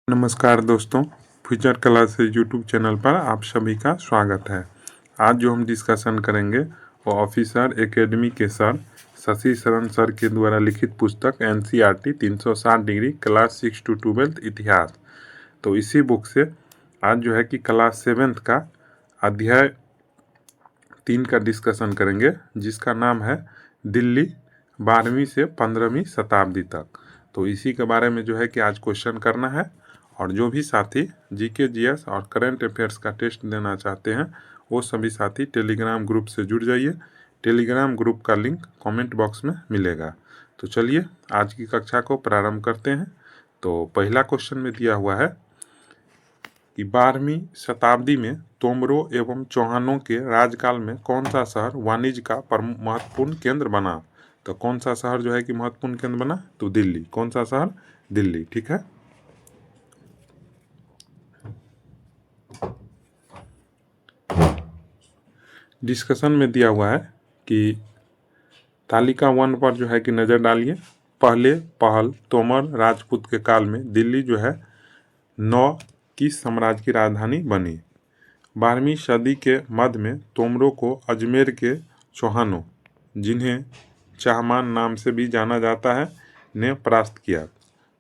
नमस्कार दोस्तों, future classes YouTube channel पर आप सभी का स्वागत है। आज जो हम डिस्कशन करेंगे वो ऑफिसर एकेडमी के सर शशि शरण सर के द्वारा लिखित पुस्तक NCERT 360 डिग्री क्लास 6 to 12 इतिहास। तो इसी बुक से आज जो है कि क्लास 7th का अध्याय 3 का डिस्कशन करेंगे, जिसका नाम है दिल्ली 12वीं से 15वीं शताब्दी तक। तो इसी के बारे में जो है कि आज क्वेश्चन करना है। और जो भी साथी जीके जीएस और करंट अफेयर्स का टेस्ट देना चाहते हैं वो सभी साथी टेलीग्राम ग्रुप से जुड़ जाइए। टेलीग्राम ग्रुप का लिंक कमेंट बॉक्स में मिलेगा। तो चलिए आज की कक्षा को प्रारंभ करते हैं। तो पहला क्वेश्चन में दिया हुआ है कि 12वीं शताब्दी में तोमरों एवं चौहानों के राजकाल में कौन सा शहर वाणिज्य का महत्वपूर्ण केंद्र बना। तो कौन सा शहर जो है कि महत्वपूर्ण केंद्र बना, तो दिल्ली। कौन सा शहर? दिल्ली। ठीक है। डिस्कशन में दिया हुआ है कि तालिका 1 पर जो है कि नज़र डालिए। पहल तोमर राजपूत के काल में दिल्ली जो है 9 किस साम्राज्य की राजधानी बनी। 12वीं सदी के मध्य में तोमरों को अजमेर के चौहानों, जिन्हें चाहमान नाम से भी जाना जाता है, ने परास्त किया।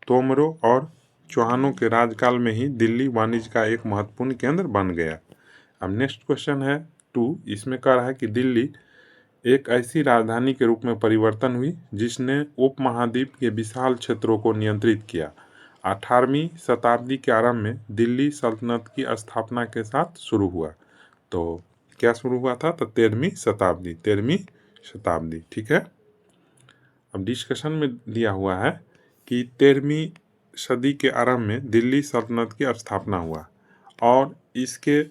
तोमरों और चौहानों के राजकाल में ही दिल्ली वाणिज्य का एक महत्वपूर्ण केंद्र बन गया। अब नेक्स्ट क्वेश्चन है 2। इसमें कह रहा है कि दिल्ली एक ऐसी राजधानी के रूप में परिवर्तन हुई जिसने उपमहाद्वीप के विशाल क्षेत्रों को नियंत्रित किया। 18वीं शताब्दी के आरंभ में दिल्ली सल्तनत की स्थापना के साथ शुरू हुआ। तो क्या शुरू हुआ था? तो 13वीं शताब्दी। 13वीं शताब्दी। ठीक है। अब डिस्कशन में दिया हुआ है कि 13वीं सदी के आरंभ में दिल्ली सल्तनत की स्थापना हुआ और इसके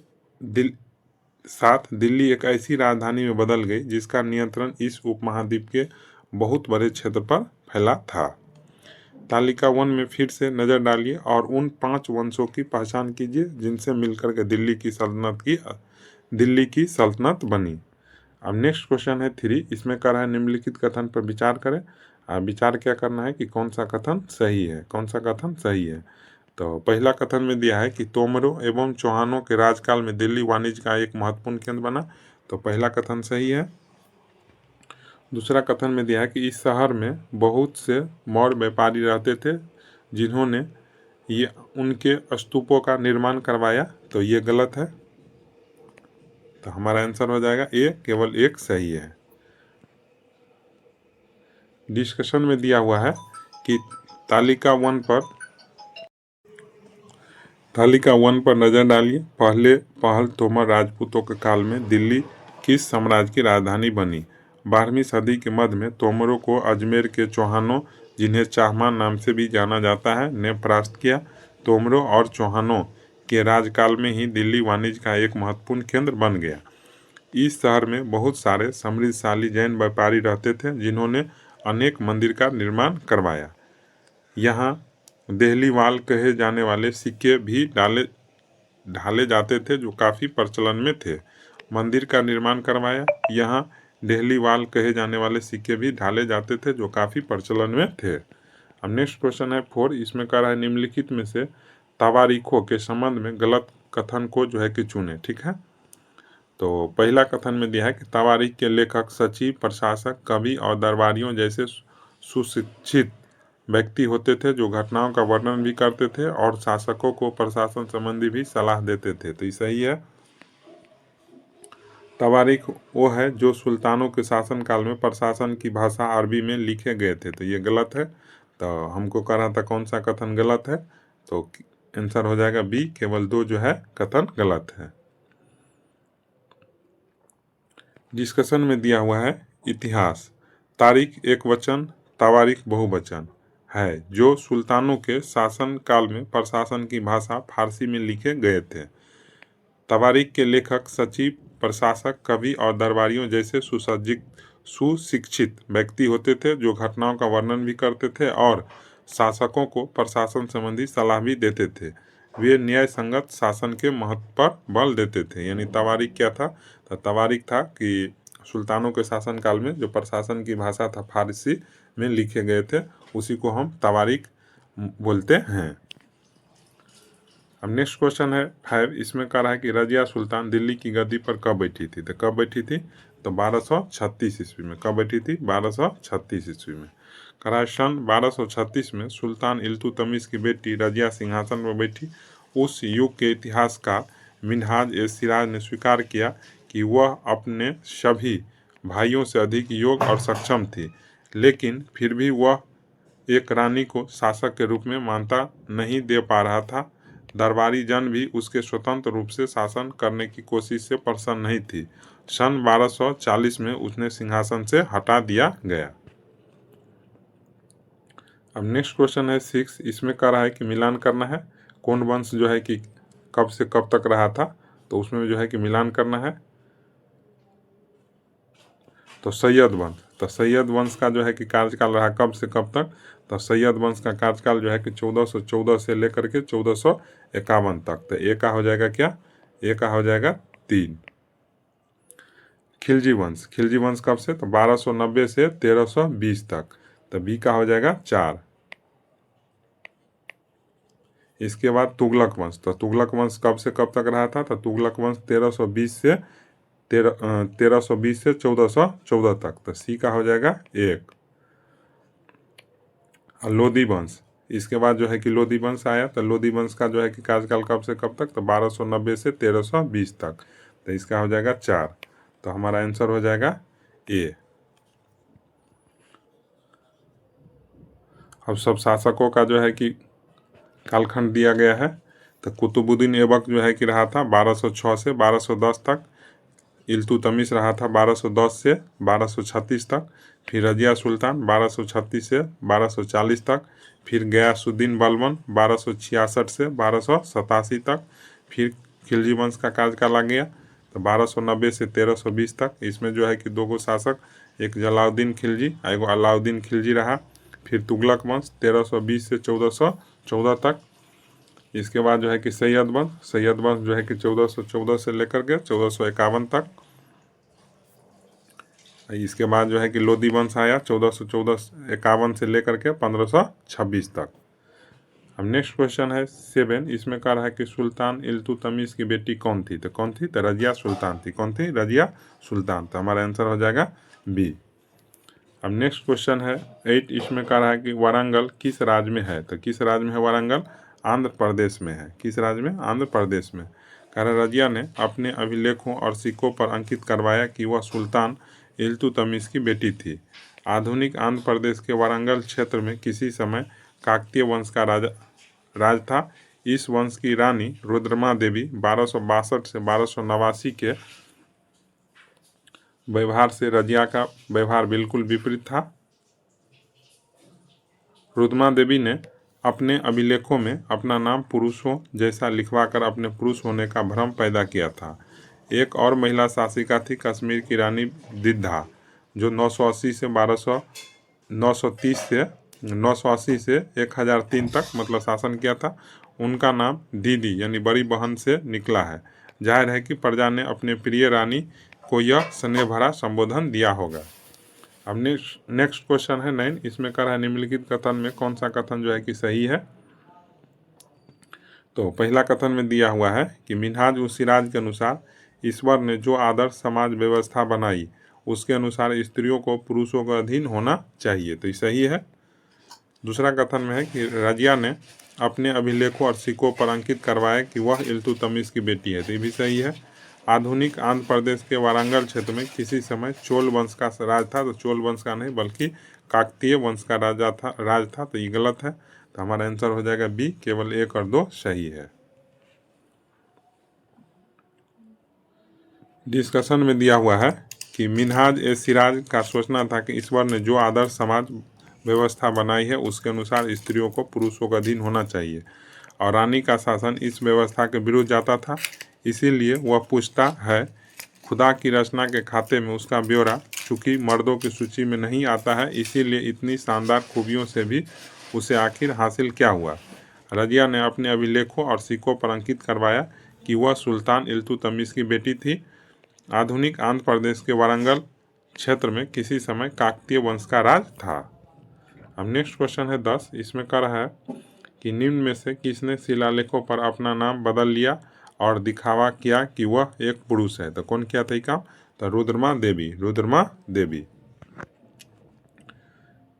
साथ दिल्ली एक ऐसी राजधानी में बदल गई जिसका नियंत्रण इस उपमहाद्वीप के बहुत बड़े क्षेत्र पर फैला था। तालिका 1 में फिर से नज़र डालिए और उन 5 वंशों की पहचान कीजिए जिनसे मिलकर के दिल्ली की सल्तनत बनी। अब नेक्स्ट क्वेश्चन है 3। इसमें कह रहा है निम्नलिखित कथन पर विचार करें। विचार क्या करना है कि कौन सा कथन सही है, कौन सा कथन सही है। तो पहला कथन में दिया है कि तोमरों एवं चौहानों के राजकाल में दिल्ली वाणिज्य का एक महत्वपूर्ण केंद्र बना। तो पहला कथन सही है। दूसरा कथन में दिया है कि इस शहर में बहुत से मौर्य व्यापारी रहते थे जिन्होंने ये उनके स्तूपों का निर्माण करवाया। तो ये गलत है। तो हमारा आंसर हो जाएगा ए, केवल एक सही है। डिस्कशन में दिया हुआ है कि तालिका 1 पर नजर डालिए। पहल तोमर राजपूतों के काल में दिल्ली किस साम्राज्य की राजधानी बनी। 12वीं सदी के मध्य में तोमरों को अजमेर के चौहानों, जिन्हें चाहमान नाम से भी जाना जाता है, ने परास्त किया। तोमरों और चौहानों के राजकाल में ही दिल्ली वाणिज्य का एक महत्वपूर्ण केंद्र बन गया। इस शहर में बहुत सारे समृद्धशाली जैन व्यापारी रहते थे जिन्होंने अनेक मंदिर का निर्माण करवाया। यहाँ देहलीवाल कहे जाने वाले सिक्के भी ढाले जाते थे जो काफ़ी प्रचलन में थे। मंदिर का निर्माण करवाया। यहाँ देहलीवाल कहे जाने वाले सिक्के भी ढाले जाते थे जो काफ़ी प्रचलन में थे। अब नेक्स्ट क्वेश्चन है 4। इसमें कह रहा है निम्नलिखित में से तवारीखों के संबंध में गलत कथन को जो है कि चुने। ठीक है। तो पहला कथन में दिया है कि तवारीख के लेखक सचिव, प्रशासक, कवि और दरबारियों जैसे सुशिक्षित व्यक्ति होते थे जो घटनाओं का वर्णन भी करते थे और शासकों को प्रशासन संबंधी भी सलाह देते थे। तो ये सही है। तवारीख वो है जो सुल्तानों के शासनकाल में प्रशासन की भाषा अरबी में लिखे गए थे। तो ये गलत है। तो हमको कह रहा था कौन सा कथन गलत है, तो आंसर हो जाएगा बी, केवल 2 जो है कथन गलत है। डिस्कशन में दिया हुआ है इतिहास। तारीख एक वचन, तवारीख बहुवचन है जो सुल्तानों के शासन काल में प्रशासन की भाषा फारसी में लिखे गए थे। तवारीख के लेखक सचिव, प्रशासक, कवि और दरबारियों जैसे सुशिक्षित व्यक्ति होते थे जो घटनाओं का वर्णन भी करते थे और शासकों को प्रशासन संबंधी सलाह भी देते थे। वे न्याय संगत शासन के महत्व पर बल देते थे। यानी तवारीख क्या था? तो तवारीख था कि सुल्तानों के शासनकाल में जो प्रशासन की भाषा था फारसी में लिखे गए थे, उसी को हम तवारीख बोलते हैं। अब नेक्स्ट क्वेश्चन है 5, इसमें कह रहा है कि रजिया सुल्तान दिल्ली की गद्दी पर कब बैठी थी। तो कब बैठी थी, तो 1236 ईस्वी में। कब बैठी थी, 1236 ईस्वी में। कह रहा है सन 1236 में सुल्तान इल्तुतमिश की बेटी रजिया सिंहासन पर बैठी। उस युग के इतिहासकार मिन्हाज ए सिराज ने स्वीकार किया कि वह अपने सभी भाइयों से अधिक योग्य और सक्षम थी, लेकिन फिर भी वह एक रानी को शासक के रूप में मान्यता नहीं दे पा रहा था। दरबारी जन भी उसके स्वतंत्र रूप से शासन करने की कोशिश से प्रसन्न नहीं थी। सन 1240 में उसने सिंहासन से हटा दिया गया। अब नेक्स्ट क्वेश्चन है 6, इसमें कह रहा है कि मिलान करना है कौन वंश जो है कि कब से कब तक रहा था। तो उसमें जो है कि मिलान करना है तो सैयद वंश। तो सैयद वंश का जो है कि कार्यकाल रहा कब से कब तक, तो सैयद वंश का कार्यकाल जो है कि 1414 से लेकर के 1451 तक। तो ए का हो जाएगा क्या, ए का हो जाएगा 3। खिलजी वंश, खिलजी वंश कब से, तो 1290 से 1320 तक। तो बी का हो जाएगा 4। इसके बाद तुगलक वंश, तो तुगलक वंश कब से कब तक रहा था, तो तुगलक वंश 1320 से 1414 तक। तो सी का हो जाएगा 1। लोधी वंश, इसके बाद जो है कि लोधी वंश आया। तो लोधी वंश का जो है कि कार्यकाल कब से कब तक, तो 1290 से 1320 तक। तो इसका हो जाएगा 4। तो हमारा आंसर हो जाएगा ए। अब सब शासकों का जो है कि कालखंड दिया गया है। तो कुतुबुद्दीन ऐबक जो है कि रहा था 1206 से 1210 तक। इल्तुतमिश रहा था 1210 से 1236 तक। फिर रजिया सुल्तान 1236 से 1240 तक। फिर गयासुद्दीन बलबन 1266 से 1287 तक। फिर खिलजी वंश का कार्यकाल आ गया तो 1290 से 1320 तक। इसमें जो है कि 2 शासक, एक जलाउद्दीन खिलजी और एक अलाउद्दीन खिलजी रहा। फिर तुगलक वंश 1320 से 1414 तक। इसके बाद जो है कि सैयद वंश जो है कि 1414 से लेकर के 1451 तक। इसके बाद जो है कि लोधी वंश आया 1451 से लेकर के 1526 तक। अब नेक्स्ट क्वेश्चन है 7, इसमें कह रहा है कि सुल्तान इल्तुतमिश की बेटी कौन थी। तो कौन थी, तो रजिया सुल्तान थी। कौन थी, रजिया सुल्तान। तो हमारा आंसर हो जाएगा बी। अब नेक्स्ट क्वेश्चन है 8, इसमें कह रहा है कि वारंगल किस राज्य में है। तो किस राज्य में है वारंगल, आंध्र प्रदेश में है। किस राज्य में, आंध्र प्रदेश में। कह रहा रजिया ने अपने अभिलेखों और सिक्कों पर अंकित करवाया कि वह सुल्तान इल्तुतमिश की बेटी थी। आधुनिक आंध्र प्रदेश के वारंगल क्षेत्र में किसी समय काकतीय वंश का राज था। इस वंश की रानी रुद्रमा देवी 1262 से 1289 के व्यवहार से रजिया का व्यवहार बिल्कुल विपरीत था। रुद्रमा देवी ने अपने अभिलेखों में अपना नाम पुरुषों जैसा लिखवाकर अपने पुरुष होने का भ्रम पैदा किया था। एक और महिला शासिका थी कश्मीर की रानी दिद्धा, जो 980 से 980 से 1003 तक मतलब शासन किया था। उनका नाम दीदी यानी बड़ी बहन से निकला है। जाहिर है कि प्रजा ने अपने प्रिय रानी को यह स्नेह भरा संबोधन दिया होगा। अब नेक्स्ट क्वेश्चन है 9, इसमें कह रहा है निम्नलिखित कथन में कौन सा कथन जो है कि सही है। तो पहला कथन में दिया हुआ है कि मिन्हाज उस सिराज के अनुसार ईश्वर ने जो आदर्श समाज व्यवस्था बनाई उसके अनुसार स्त्रियों को पुरुषों का अधीन होना चाहिए। तो ये सही है। दूसरा कथन में है कि रजिया ने अपने अभिलेखों और सिक्कों पर अंकित करवाया कि वह इल्तुतमिश की बेटी है। तो ये भी सही है। आधुनिक आंध्र प्रदेश के वारंगल क्षेत्र में किसी समय चोल वंश का राज था। तो चोल वंश का नहीं बल्कि काकतीय वंश का राज था। तो ये गलत है। तो हमारा आंसर हो जाएगा बी, केवल 1 और 2 सही है। डिस्कशन में दिया हुआ है कि मिन्हाज ए सिराज का सोचना था कि ईश्वर ने जो आदर्श समाज व्यवस्था बनाई है उसके अनुसार स्त्रियों को पुरुषों का अधीन होना चाहिए और रानी का शासन इस व्यवस्था के विरुद्ध जाता था। इसीलिए वह पूछता है खुदा की रचना के खाते में उसका ब्यौरा चूंकि मर्दों की सूची में नहीं आता है, इसीलिए इतनी शानदार खूबियों से भी उसे आखिर हासिल क्या हुआ। रजिया ने अपने अभिलेखों और सिक्कों पर अंकित करवाया कि वह सुल्तान इल्तुतमिश की बेटी थी। आधुनिक आंध्र प्रदेश के वारंगल क्षेत्र में किसी समय काकतीय वंश का राज था। अब नेक्स्ट क्वेश्चन है 10, इसमें कह रहा है कि निम्न में से किसने शिलालेखों पर अपना नाम बदल लिया और दिखावा किया कि वह एक पुरुष है? तो कौन किया था ये काम? तो रुद्रमा देवी, रुद्रमा देवी।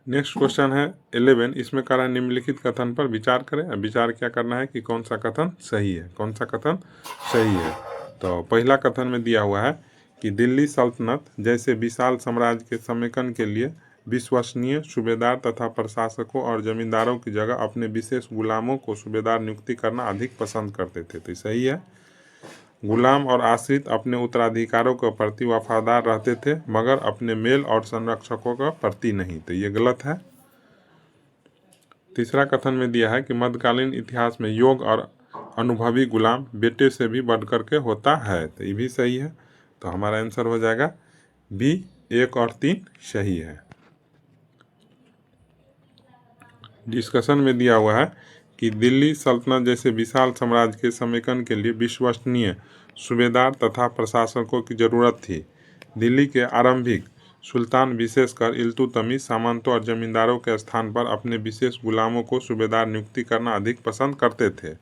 नेक्स्ट क्वेश्चन है 11, इसमें कह रहा है निम्नलिखित कथन पर विचार करें। विचार क्या करना है कि कौन सा कथन सही है, कौन सा कथन सही है। तो पहला कथन में दिया हुआ है कि दिल्ली सल्तनत जैसे विशाल साम्राज्य के समेकन के लिए विश्वसनीय सूबेदार तथा प्रशासकों और जमींदारों की जगह अपने विशेष गुलामों को सूबेदार नियुक्ति करना अधिक पसंद करते थे। तो सही है। गुलाम और आश्रित अपने उत्तराधिकारों के प्रति वफादार रहते थे मगर अपने मेल और संरक्षकों के प्रति नहीं। तो ये गलत है। तीसरा कथन में दिया है कि मध्यकालीन इतिहास में योग्य और अनुभवी गुलाम बेटे से भी बढ़कर के होता है। तो ये भी सही है। तो हमारा आंसर हो जाएगा बी, 1 और 3 सही है। डिस्कशन में दिया हुआ है कि दिल्ली सल्तनत जैसे विशाल साम्राज्य के समेकन के लिए विश्वसनीय सूबेदार तथा प्रशासकों की जरूरत थी। दिल्ली के आरंभिक सुल्तान विशेषकर इल्तुतमिश सामंतों और जमींदारों के स्थान पर अपने विशेष गुलामों को सूबेदार नियुक्ति करना अधिक पसंद करते थे।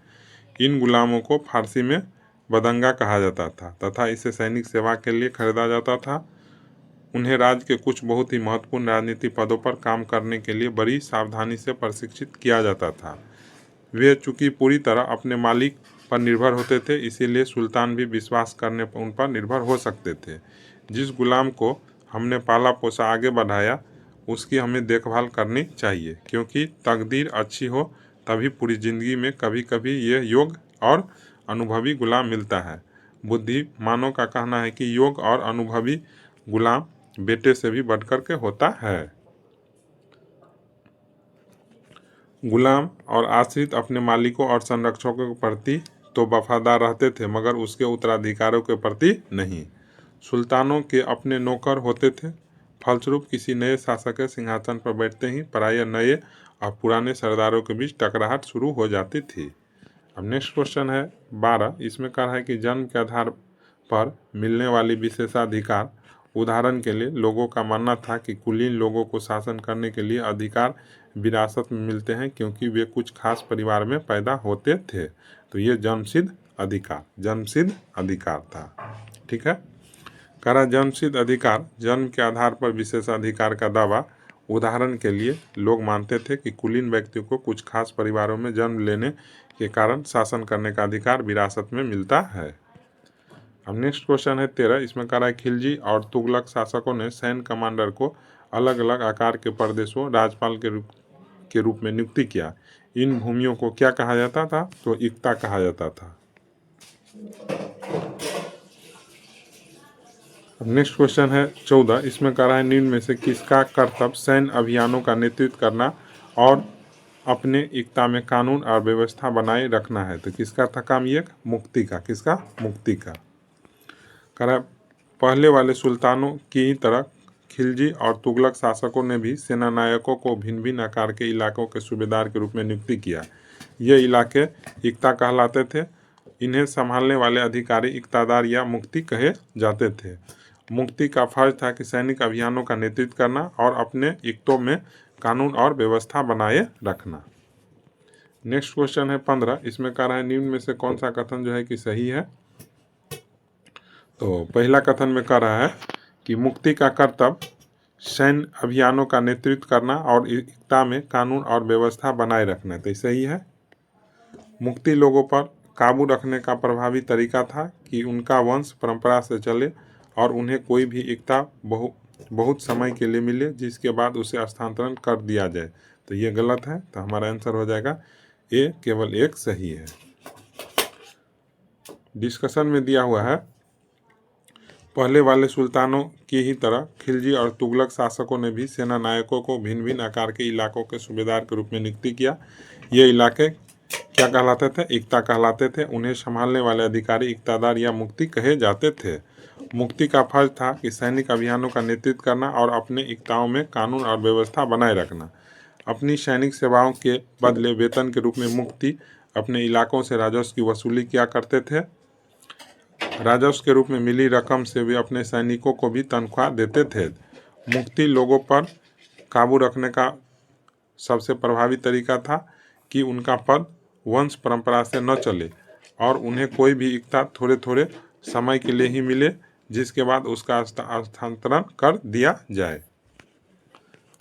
इन गुलामों को फारसी में बदंगा कहा जाता था तथा इसे सैनिक सेवा के लिए खरीदा जाता था। उन्हें राज्य के कुछ बहुत ही महत्वपूर्ण राजनीतिक पदों पर काम करने के लिए बड़ी सावधानी से प्रशिक्षित किया जाता था। वे चूंकि पूरी तरह अपने मालिक पर निर्भर होते थे, इसीलिए सुल्तान भी विश्वास करने पर उन पर निर्भर हो सकते थे। जिस गुलाम को हमने पाला पोसा आगे बढ़ाया उसकी हमें देखभाल करनी चाहिए, क्योंकि तकदीर अच्छी हो तभी पूरी ज़िंदगी में कभी कभी ये योग्य और अनुभवी गुलाम मिलता है। बुद्धिमानों का कहना है कि योग्य और अनुभवी गुलाम बेटे से भी बढ़कर के होता है। गुलाम और आश्रित अपने मालिकों और संरक्षकों के प्रति तो वफादार रहते थे मगर उसके उत्तराधिकारों के प्रति नहीं। सुल्तानों के अपने नौकर होते थे। फलस्वरूप किसी नए शासक के सिंहासन पर बैठते ही प्रायः नए और पुराने सरदारों के बीच टकराहट शुरू हो जाती थी। अब नेक्स्ट क्वेश्चन है 12, इसमें कहा है कि जन्म के आधार पर मिलने वाली विशेषाधिकार, उदाहरण के लिए लोगों का मानना था कि कुलीन लोगों को शासन करने के लिए अधिकार विरासत में मिलते हैं क्योंकि वे कुछ खास परिवार में पैदा होते थे। तो ये जन्मसिद्ध अधिकार था। ठीक है। करा जन्मसिद्ध अधिकार, जन्म के आधार पर विशेषाधिकार का दावा, उदाहरण के लिए लोग मानते थे कि कुलीन व्यक्ति को कुछ खास परिवारों में जन्म लेने के कारण शासन करने का अधिकार विरासत में मिलता है। अब नेक्स्ट क्वेश्चन है 13, इसमें कह रहा है खिलजी और तुगलक शासकों ने सैन्य कमांडर को अलग अलग आकार के प्रदेशों राज्यपाल के रूप में नियुक्ति किया। इन भूमियों को क्या कहा जाता था? तो इक्ता कहा जाता था। अब नेक्स्ट क्वेश्चन है 14, इसमें कह रहा है निम्न में से किसका कर्तव्य सैन्य अभियानों का नेतृत्व करना और अपने इक्ता में कानून और व्यवस्था बनाए रखना है? तो किसका था काम ये? मुक्ति का। किसका? मुक्ति का। कह रहा पहले वाले सुल्तानों की ही तरह खिलजी और तुगलक शासकों ने भी सेनानायकों को भिन्न भिन्न आकार के इलाकों के सूबेदार के रूप में नियुक्ति किया। ये इलाके इक्ता कहलाते थे। इन्हें संभालने वाले अधिकारी इक्तादार या मुक्ति कहे जाते थे। मुक्ति का फर्ज था कि सैनिक अभियानों का नेतृत्व करना और अपने इक्तों में कानून और व्यवस्था बनाए रखना। नेक्स्ट क्वेश्चन है 15, इसमें कह रहा है निम्न में से कौन सा कथन जो है कि सही है? तो पहला कथन में कह रहा है कि मुक्ति का कर्तव्य सैन्य अभियानों का नेतृत्व करना और इक्ता में कानून और व्यवस्था बनाए रखना। तो सही है। मुक्ति लोगों पर काबू रखने का प्रभावी तरीका था कि उनका वंश परंपरा से चले और उन्हें कोई भी इक्ता बहुत समय के लिए मिले जिसके बाद उसे हस्तांतरण कर दिया जाए। तो ये गलत है। तो हमारा आंसर हो जाएगा ए, केवल 1 सही है। डिस्कशन में दिया हुआ है पहले वाले सुल्तानों की ही तरह खिलजी और तुगलक शासकों ने भी सेना नायकों को भिन्न भिन्न आकार के इलाकों के सूबेदार के रूप में नियुक्ति किया। ये इलाके क्या कहलाते थे? इक्ता कहलाते थे। उन्हें संभालने वाले अधिकारी इक्तादार या मुक्ति कहे जाते थे। मुक्ति का फर्ज था कि सैनिक अभियानों का नेतृत्व करना और अपने इक्ताओं में कानून और व्यवस्था बनाए रखना। अपनी सैनिक सेवाओं के बदले वेतन के रूप में मुक्ति अपने इलाकों से राजस्व की वसूली किया करते थे। राजस्व के रूप में मिली रकम से वे अपने सैनिकों को भी तनख्वाह देते थे। मुक्ति लोगों पर काबू रखने का सबसे प्रभावी तरीका था। कि उनका पद वंश परंपरा से न चले और उन्हें कोई भी इक्ता थोड़े थोड़े समय के लिए ही मिले, जिसके बाद उसका स्थानांतरण कर दिया जाए।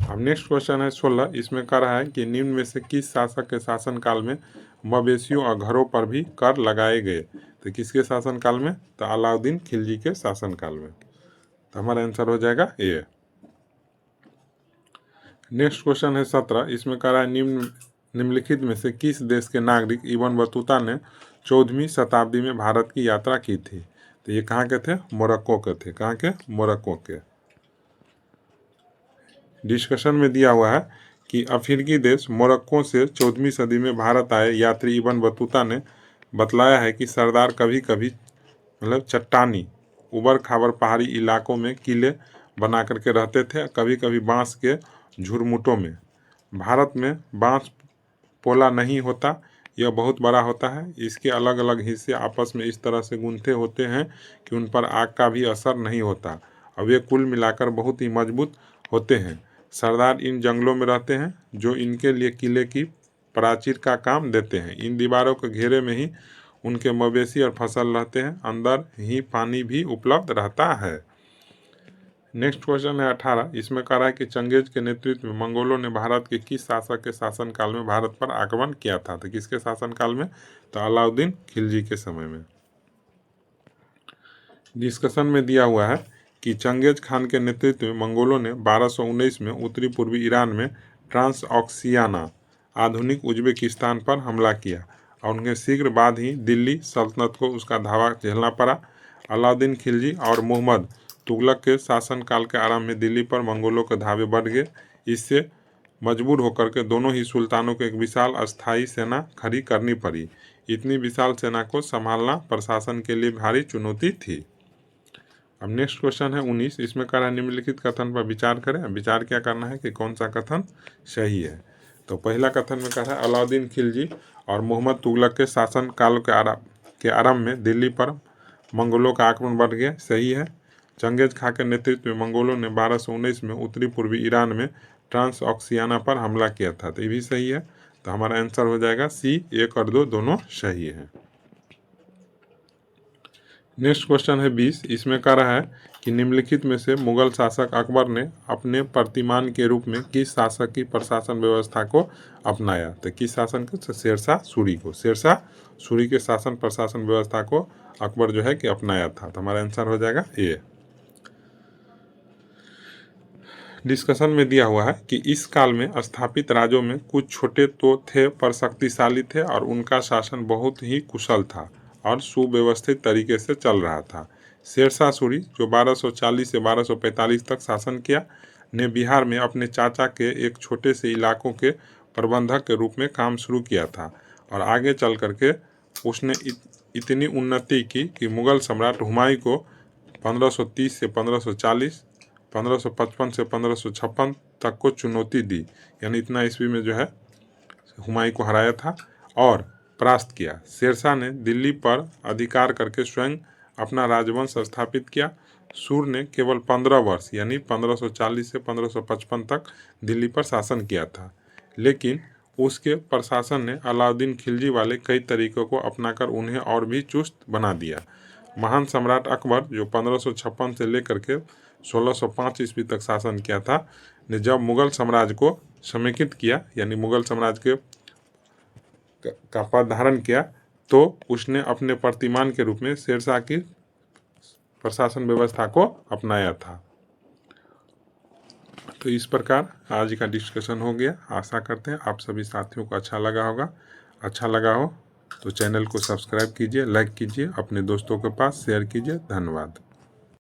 अब नेक्स्ट क्वेश्चन है 16। इसमें कह रहा है कि निम्न में से किस शासक के शासनकाल में मवेशियों और घरों पर भी कर लगाए गए? तो किसके शासनकाल में? तो अलाउद्दीन खिलजी के शासनकाल में। तो हमारा आंसर हो जाएगा ए। नेक्स्ट क्वेश्चन है 17। इसमें कह रहा है निम्नलिखित में से किस देश के नागरिक इब्न बतूता ने 14वीं शताब्दी में भारत की यात्रा की थी? तो ये कहाँ के थे? मोरक्को के थे। कहाँ के? मोरक्को के। डिस्कशन में दिया हुआ है कि अफ्रीकी देश मोरक्को से 14वीं सदी में भारत आए यात्री इब्न बतूता ने बतलाया है कि सरदार कभी कभी चट्टानी उबड़ खाबड़ पहाड़ी इलाकों में किले बना करके रहते थे, कभी कभी बांस के झुरमुटों में। भारत में बांस पोला नहीं होता, यह बहुत बड़ा होता है। इसके अलग अलग हिस्से आपस में इस तरह से गूंथे होते हैं कि उन पर आग का भी असर नहीं होता और वे कुल मिलाकर बहुत ही मजबूत होते हैं। सरदार इन जंगलों में रहते हैं जो इनके लिए किले की प्राचीर का काम देते हैं। इन दीवारों के घेरे में ही उनके मवेशी और फसल रहते हैं। अंदर ही पानी भी उपलब्ध रहता है। नेक्स्ट क्वेश्चन है 18। इसमें कह रहा है कि चंगेज के नेतृत्व में मंगोलों ने भारत के किस शासक के शासनकाल में भारत पर आक्रमण किया था? तो किसके शासनकाल में? तो अलाउद्दीन खिलजी के समय में। डिस्कशन में दिया हुआ है कि चंगेज खान के नेतृत्व में मंगोलों ने 1219 में उत्तरी पूर्वी ईरान में ट्रांसऑक्सियाना आधुनिक उज्बेकिस्तान पर हमला किया और उनके शीघ्र बाद ही दिल्ली सल्तनत को उसका धावा झेलना पड़ा। अलाउद्दीन खिलजी और मुहम्मद तुगलक के शासनकाल के आरंभ में दिल्ली पर मंगोलों के धावे बढ़ गए। इससे मजबूर होकर के दोनों ही सुल्तानों को एक विशाल अस्थायी सेना खड़ी करनी पड़ी। इतनी विशाल सेना को संभालना प्रशासन के लिए भारी चुनौती थी। अब नेक्स्ट क्वेश्चन है 19। इसमें कह रहा है निम्नलिखित कथन पर विचार करें। विचार क्या करना है कि कौन सा कथन सही है। तो पहला कथन में कह रहा है अलाउद्दीन खिलजी और मुहम्मद तुगलक के शासन काल के आरंभ में दिल्ली पर मंगोलों का आक्रमण बढ़ गया। सही है। चंगेज खां के नेतृत्व में मंगोलों ने 1219 में उत्तरी पूर्वी ईरान में ट्रांसऑक्सियाना पर हमला किया था। तो ये भी सही है। तो हमारा आंसर हो जाएगा सी। 1 और 2 दोनों सही है। नेक्स्ट क्वेश्चन है 20। इसमें कह रहा है कि निम्नलिखित में से मुगल शासक अकबर ने अपने प्रतिमान के रूप में किस शासक की प्रशासन व्यवस्था को अपनाया? तो किस शासन को? शेरशाह सूरी को। शेरशाह सूरी के शासन प्रशासन व्यवस्था को अकबर जो है कि अपनाया था। तो हमारा आंसर हो जाएगा ए। डिस्कशन में दिया हुआ है कि इस काल में स्थापित राज्यों में कुछ छोटे तो थे पर शक्तिशाली थे और उनका शासन बहुत ही कुशल था और सुव्यवस्थित तरीके से चल रहा था। शेरशाह सूरी जो 1240 से 1245 तक शासन किया ने बिहार में अपने चाचा के एक छोटे से इलाकों के प्रबंधक के रूप में काम शुरू किया था और आगे चल करके उसने इतनी उन्नति की कि मुगल सम्राट हुमायूं को 1530 से 1540, 1555 से 1556 तक को चुनौती दी। यानी इतना ईस्वी में जो है हुमायूं को हराया था और परास्त किया। शेरशाह ने दिल्ली पर अधिकार करके स्वयं अपना राजवंश स्थापित किया। सूर ने केवल 15 वर्ष यानी 1540 से 1555 तक दिल्ली पर शासन किया था, लेकिन उसके प्रशासन ने अलाउद्दीन खिलजी वाले कई तरीकों को अपनाकर उन्हें और भी चुस्त बना दिया। महान सम्राट अकबर जो 1556 से लेकर के 1605 ईस्वी तक शासन किया था, ने जब मुगल साम्राज्य को समेकित किया यानी मुगल साम्राज्य का पद धारण किया, तो उसने अपने प्रतिमान के रूप में शेरशाह की प्रशासन व्यवस्था को अपनाया था। तो इस प्रकार आज का डिस्कशन हो गया। आशा करते हैं आप सभी साथियों को अच्छा लगा होगा। अच्छा लगा हो तो चैनल को सब्सक्राइब कीजिए, लाइक कीजिए, अपने दोस्तों के पास शेयर कीजिए। धन्यवाद।